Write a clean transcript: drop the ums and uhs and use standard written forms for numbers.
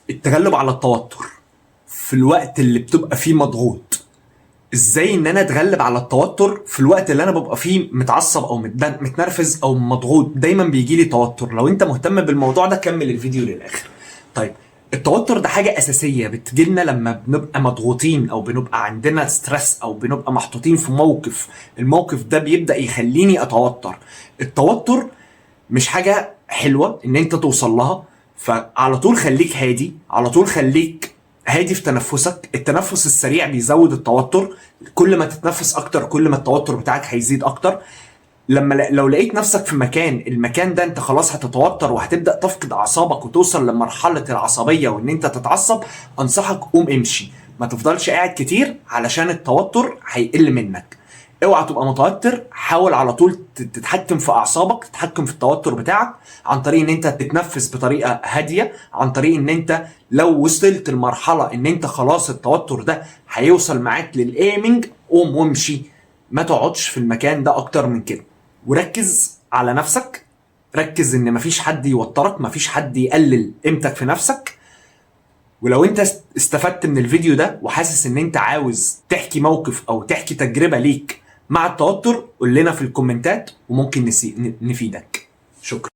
التغلب على التوتر في الوقت اللي بتبقى فيه مضغوط. ازاي ان انا اتغلب على التوتر في الوقت اللي انا ببقى فيه متعصب او متنرفز او مضغوط؟ دايما بيجي لي توتر. لو انت مهتم بالموضوع ده كمل الفيديو للاخر. طيب، التوتر ده حاجة أساسية بتجيلنا لما بنبقى مضغوطين أو بنبقى عندنا ستريس أو بنبقى محطوطين في موقف. الموقف ده بيبدأ يخليني أتوتر. التوتر مش حاجة حلوة ان انت توصل لها، فعلى طول خليك هادي، على طول خليك هادي في تنفسك. التنفس السريع بيزود التوتر، كل ما تتنفس اكتر كل ما التوتر بتاعك هيزيد اكتر. لو لقيت نفسك في المكان ده انت خلاص هتتوتر وهتبدأ تفقد اعصابك وتوصل لمرحلة العصبية وان انت تتعصب، انصحك قوم امشي، ما تفضلش قاعد كتير علشان التوتر هيقل منك. اوعى تبقى متوتر، حاول على طول تتحكم في اعصابك، تتحكم في التوتر بتاعك عن طريق ان انت تتنفس بطريقه هاديه، عن طريق ان انت لو وصلت لمرحله ان انت خلاص التوتر ده هيوصل معاك للايمنج، قوم وامشي، ما تقعدش في المكان ده اكتر من كده. وركز على نفسك، ركز ان مفيش حد يوترك، مفيش حد يقلل قيمتك في نفسك. ولو انت استفدت من الفيديو ده وحاسس ان انت عاوز تحكي موقف او تحكي تجربة ليك مع التوتر، قول لنا في الكومنتات وممكن نفيدك. شكرا.